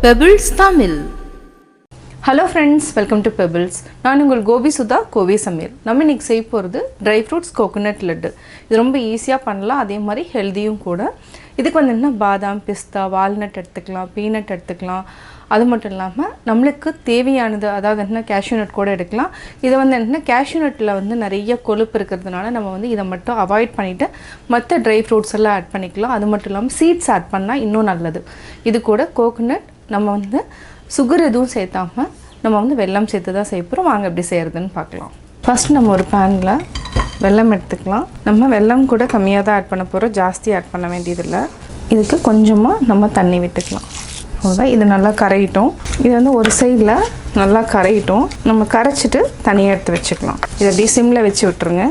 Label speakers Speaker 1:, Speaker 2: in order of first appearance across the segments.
Speaker 1: Pebbles Tamil. Hello friends, welcome to Pebbles. நான் உங்கள் கோபி சுதா கோவி சமையல். நம்ம இன்னைக்கு செய்ய போகிறது ட்ரை ஃப்ரூட்ஸ் கோகோனட் லட்டு. இது ரொம்ப ஈஸியாக பண்ணலாம், அதே மாதிரி ஹெல்தியும் கூட. இதுக்கு வந்து என்ன பாதாம், பிஸ்தா, வால்நட் எடுத்துக்கலாம், பீனட் எடுத்துக்கலாம். அது மட்டும் இல்லாமல் நம்மளுக்கு தேவையானது, அதாவது என்ன கேஷ்யூ நட் கூட எடுக்கலாம். இதை வந்து என்ன கேஷ்யூ நட்டில் வந்து நிறைய கொழுப்பு இருக்கிறதுனால நம்ம வந்து இதை மட்டும் அவாய்ட் பண்ணிவிட்டு மற்ற ட்ரை ஃப்ரூட்ஸ் எல்லாம் ஆட் பண்ணிக்கலாம். அது மட்டும் இல்லாமல் சீட்ஸ் ஆட் பண்ணால் இன்னும் நல்லது. இது கூட கோகோனட் நம்ம வந்து சுகர் எதுவும் சேர்த்தாமல் நம்ம வந்து வெல்லம் சேர்த்து தான் செய்ய போகிறோம். வாங்க எப்படி செய்கிறதுன்னு பார்க்கலாம். ஃபஸ்ட் நம்ம ஒரு பேனில் வெல்லம் எடுத்துக்கலாம். நம்ம வெல்லம் கூட கம்மியாக தான் ஆட் பண்ண போகிறோம், ஜாஸ்தி ஆட் பண்ண வேண்டியதில்லை. இதுக்கு கொஞ்சமாக நம்ம தண்ணி விட்டுக்கலாம். அவ்வளோதான். இது நல்லா கரையிட்டோம். இது வந்து ஒரு சைடில் நல்லா கரையிட்டோம். நம்ம கரைச்சிட்டு தனியாக எடுத்து வச்சுக்கலாம். இதை அப்படியே சிம்மில் வச்சு விட்டுருங்க.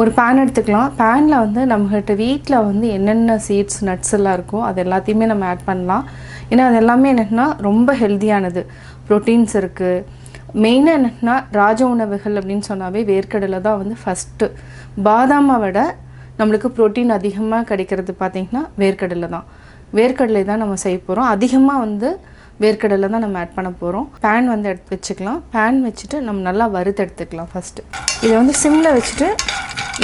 Speaker 1: ஒரு பேன் எடுத்துக்கலாம். பேனில் வந்து நம்மகிட்ட வீட்டில் வந்து என்னென்ன சீட்ஸ் நட்ஸ் எல்லாம் இருக்கோ அது எல்லாத்தையுமே நம்ம ஆட் பண்ணலாம். ஏன்னா அது எல்லாமே என்னென்னா ரொம்ப ஹெல்த்தியானது, ப்ரோட்டீன்ஸ் இருக்குது. மெயினாக என்னென்னா ராஜ உணவுகள் அப்படின்னு சொன்னாவே வேர்க்கடலை தான் வந்து ஃபஸ்ட்டு. பாதாமை விட நம்மளுக்கு ப்ரோட்டீன் அதிகமாக கிடைக்கிறது பார்த்திங்கன்னா வேர்க்கடலை தான். வேர்க்கடலை தான் நம்ம செய்ய போகிறோம். அதிகமாக வந்து வேர்க்கடலை தான் நம்ம ஆட் பண்ண போகிறோம். பேன் வந்து எடுத்து வச்சுக்கலாம். பேன் வச்சுட்டு நம்ம நல்லா வறுத்து எடுத்துக்கலாம். ஃபஸ்ட்டு இதை வந்து சிம்மில் வச்சுட்டு,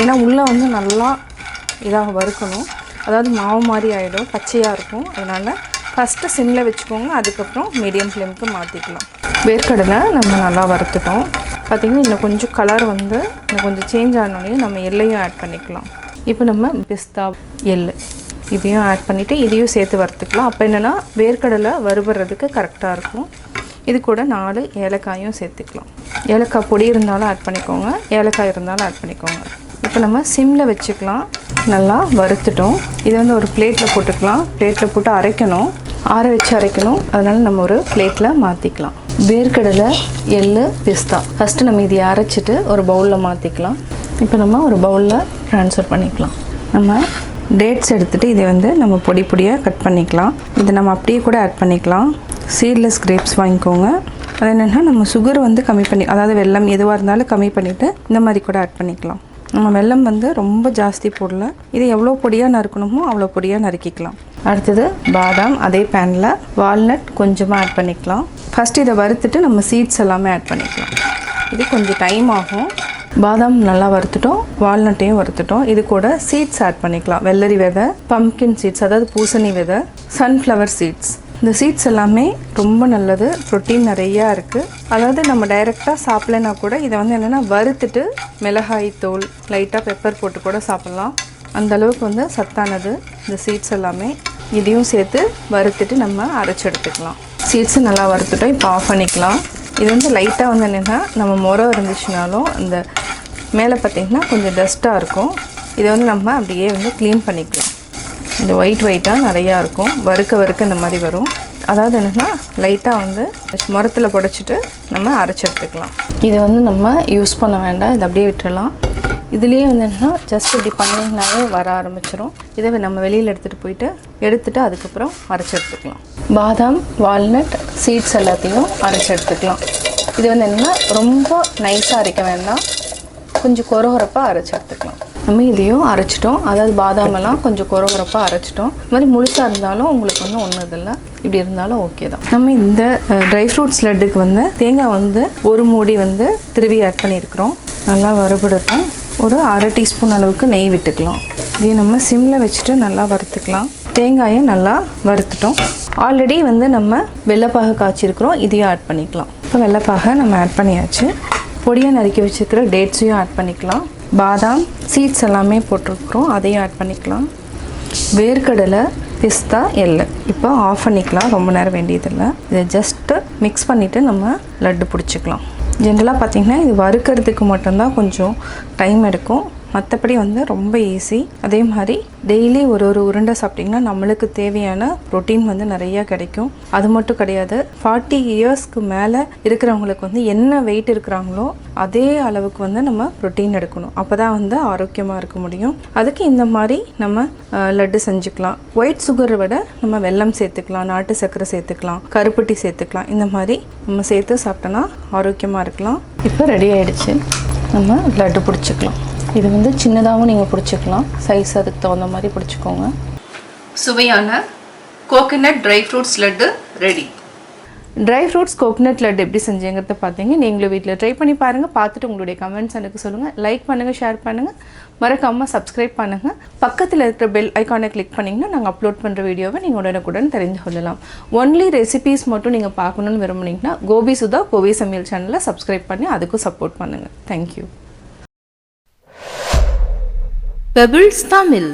Speaker 1: ஏன்னா உள்ளே வந்து நல்லா இதாக வறுக்கணும். அதாவது மாவு மாதிரி ஆகிடும், பச்சையாக இருக்கும். அதனால் ஃபஸ்ட்டு சிம்மில் வச்சுக்கோங்க. அதுக்கப்புறம் மீடியம் ஃப்ளேமுக்கு மாற்றிக்கலாம். வேர்க்கடலை நம்ம நல்லா வறுத்துட்டோம். பார்த்திங்கன்னா இன்னும் கொஞ்சம் கலர் வந்து இன்னும் கொஞ்சம் சேஞ்ச் ஆனோடனே நம்ம எள்ளையும் ஆட் பண்ணிக்கலாம். இப்போ நம்ம பிஸ்தா, எள் இதையும் ஆட் பண்ணிவிட்டு இதையும் சேர்த்து வறுத்துக்கலாம். அப்போ என்னென்னா வேர்க்கடலை வறுபடுறதுக்கு கரெக்டாக இருக்கும். இது கூட 4 ஏலக்காயும் சேர்த்துக்கலாம். ஏலக்காய் பொடி இருந்தாலும் ஆட் பண்ணிக்கோங்க, ஏலக்காய் இருந்தாலும் ஆட் பண்ணிக்கோங்க. இப்போ நம்ம சிம்மில் வச்சுக்கலாம். நல்லா வறுத்துட்டோம். இதை வந்து ஒரு பிளேட்டில் போட்டுக்கலாம். பிளேட்டில் போட்டு அரைக்கணும், ஆற வச்சு அரைக்கணும். அதனால் நம்ம ஒரு பிளேட்டில் மாற்றிக்கலாம். வேர்க்கடலை, எள், பிஸ்தா ஃபஸ்ட்டு நம்ம இதை அரைச்சிட்டு ஒரு பவுலில் மாற்றிக்கலாம். இப்போ நம்ம ஒரு பவுலில் ட்ரான்ஸ்ஃபர் பண்ணிக்கலாம். நம்ம டேட்ஸ் எடுத்துகிட்டு இதை வந்து நம்ம பொடி பொடியாக கட் பண்ணிக்கலாம். இதை நம்ம அப்படியே கூட ஆட் பண்ணிக்கலாம். சீட்லெஸ் கிரேப்ஸ் வாங்கிக்கோங்க. அது என்னென்னா நம்ம சுகர் வந்து கம்மி பண்ணி, அதாவது வெல்லம் எதுவாக இருந்தாலும் கம்மி பண்ணிவிட்டு இந்த மாதிரி கூட ஆட் பண்ணிக்கலாம். நம்ம வெல்லம் வந்து ரொம்ப ஜாஸ்தி போடல. இது எவ்வளோ பொடியாக நறுக்கணுமோ அவ்வளோ பொடியாக நறுக்கிக்கலாம். அடுத்தது பாதாம், அதே பேனில் வால்நட் கொஞ்சமாக ஆட் பண்ணிக்கலாம். ஃபஸ்ட்டு இதை வறுத்துட்டு நம்ம சீட்ஸ் எல்லாமே ஆட் பண்ணிக்கலாம். இது கொஞ்சம் டைம் ஆகும். பாதாம் நல்லா வறுத்துட்டோம், வால்நட்டையும் வறுத்துட்டோம். இது கூட சீட்ஸ் ஆட் பண்ணிக்கலாம். வெள்ளரி விதை, பம்ப்கின் சீட்ஸ் அதாவது பூசணி விதை, சன்ஃப்ளவர் சீட்ஸ். இந்த சீட்ஸ் எல்லாமே ரொம்ப நல்லது, ப்ரோட்டீன் நிறையா இருக்குது. அதாவது நம்ம டைரெக்டாக சாப்பிட்லனா கூட இதை வந்து என்னென்னா வறுத்துட்டு மிளகாய் தூள், லைட்டாக பெப்பர் போட்டு கூட சாப்பிட்லாம். அந்தளவுக்கு வந்து சத்தானது இந்த சீட்ஸ் எல்லாமே. இதையும் சேர்த்து வறுத்துட்டு நம்ம அரைச்சி எடுத்துக்கலாம். சீட்ஸு நல்லா வறுத்துட்டோம். இப்போ ஆஃப் பண்ணிக்கலாம். இது வந்து லைட்டாக வந்து என்னென்னா நம்ம முறம் இருந்துச்சுனாலும் அந்த மேலே பார்த்திங்கன்னா கொஞ்சம் டஸ்ட்டாக இருக்கும். இதை வந்து நம்ம அப்படியே வந்து க்ளீன் பண்ணிக்கலாம். இந்த ஒயிட்டாக நிறையா இருக்கும். வறுக்க இந்த மாதிரி வரும். அதாவது என்னென்னா லைட்டாக வந்து முரத்தில் புடைச்சிட்டு நம்ம அரைச்சி எடுத்துக்கலாம். இதை வந்து நம்ம யூஸ் பண்ண வேண்டாம், இதை அப்படியே விட்டுடலாம். இதுலேயே வந்து என்னென்னா ஜஸ்ட் இப்படி பண்ணிங்கனாலே வர ஆரம்பிச்சிடும். இதை நம்ம வெளியில் எடுத்துகிட்டு அதுக்கப்புறம் அரைச்சி எடுத்துக்கலாம். பாதாம், வால்நட், சீட்ஸ் எல்லாத்தையும் அரைச்சி எடுத்துக்கலாம். இது வந்து என்னென்னா ரொம்ப நைஸாக அரைக்க வேண்டாம், கொஞ்சம் கொரகொரப்பாக அரைச்சி எடுத்துக்கலாம். நம்ம இதையும் அரைச்சிட்டோம். அதாவது பாதாமெல்லாம் கொஞ்சம் கொரகொரப்பாக அரைச்சிட்டோம். இது மாதிரி முழுசாக இருந்தாலும் உங்களுக்கு வந்து ஒன்றும் இதில்லை, இப்படி இருந்தாலும் ஓகே தான். நம்ம இந்த ட்ரை ஃப்ரூட்ஸ் லட்டுக்கு வந்து தேங்காய் வந்து ஒரு மூடி வந்து திருவி ஆட் பண்ணியிருக்கிறோம். நல்லா வறுபடுத்தோம். ஒரு அரை டீஸ்பூன் அளவுக்கு நெய் விட்டுக்கலாம். இதை நம்ம சிம்மில் வச்சுட்டு நல்லா வறுத்துக்கலாம். தேங்காயை நல்லா வறுத்துட்டோம். ஆல்ரெடி வந்து நம்ம வெள்ளைப்பாக காய்ச்சிருக்கிறோம், இதையும் ஆட் பண்ணிக்கலாம். இப்போ வெள்ளைப்பாக நம்ம ஆட் பண்ணியாச்சு. பொடியை நறுக்கி வச்சுருக்கிற டேட்ஸையும் ஆட் பண்ணிக்கலாம். பாதாம், சீட்ஸ் எல்லாமே போட்டிருக்கிறோம், அதையும் ஆட் பண்ணிக்கலாம். வேர்க்கடலை, பிஸ்தா, எள் இப்போ ஆஃப் பண்ணிக்கலாம். ரொம்ப நேரம் வேண்டியதில்லை. இதை ஜஸ்ட்டு மிக்ஸ் பண்ணிவிட்டு நம்ம லட்டு பிடிச்சிக்கலாம். ஜென்ரலாக பார்த்திங்கன்னா இது வறுக்கிறதுக்கு மட்டும்தான் கொஞ்சம் டைம் எடுக்கும், மற்றபடி வந்து ரொம்ப ஈஸி. அதே மாதிரி டெய்லி ஒரு உருண்டை சாப்பிட்டிங்கன்னா நம்மளுக்கு தேவையான ப்ரோட்டீன் வந்து நிறையா கிடைக்கும். அது மட்டும் கிடையாது, 40 இயர்ஸ்க்கு மேலே இருக்கிறவங்களுக்கு வந்து என்ன வெயிட் இருக்கிறாங்களோ அதே அளவுக்கு வந்து நம்ம ப்ரோட்டீன் எடுக்கணும். அப்போ தான் வந்து ஆரோக்கியமாக இருக்க முடியும். அதுக்கு இந்த மாதிரி நம்ம லட்டு செஞ்சுக்கலாம். ஒயிட் சுகரை விட நம்ம வெல்லம் சேர்த்துக்கலாம், நாட்டு சர்க்கரை சேர்த்துக்கலாம், கருப்பட்டி சேர்த்துக்கலாம். இந்த மாதிரி நம்ம சேர்த்து சாப்பிட்டோன்னா ஆரோக்கியமாக இருக்கலாம். இப்போ ரெடி ஆகிடுச்சு. நம்ம லட்டு பிடிச்சிக்கலாம். இது வந்து சின்னதாகவும் நீங்கள் பிடிச்சிக்கலாம், சைஸ் அதுக்கு தகுந்த மாதிரி பிடிச்சிக்கோங்க. சுவையான coconut dry fruits laddu ready. Dry fruits coconut laddu எப்படி செஞ்சேங்கிறத பார்த்தீங்க. நீங்களும் வீட்டில் ட்ரை பண்ணி பாருங்கள். பார்த்துட்டு உங்களுடைய கமெண்ட்ஸ் எனக்கு சொல்லுங்கள். லைக் பண்ணுங்கள், ஷேர் பண்ணுங்கள், மறக்காமல் சப்ஸ்கிரைப் பண்ணுங்கள். பக்கத்தில் இருக்கிற பெல் ஐக்கானை கிளிக் பண்ணிங்கன்னா நாங்கள் அப்லோட் பண்ணுற வீடியோவை நீங்கள் உடனுக்குடன் தெரிந்து கொள்ளலாம். ஒன்லி ரெசிபீஸ் மட்டும் நீங்கள் பார்க்கணுன்னு விரும்புனீங்கன்னா கோபி சுதா கோவி சமையல் சேனலை சப்ஸ்கிரைப் பண்ணி அதுக்கும் சப்போர்ட் பண்ணுங்கள். தேங்க்யூ. பெபிள்ஸ் தமிழ்.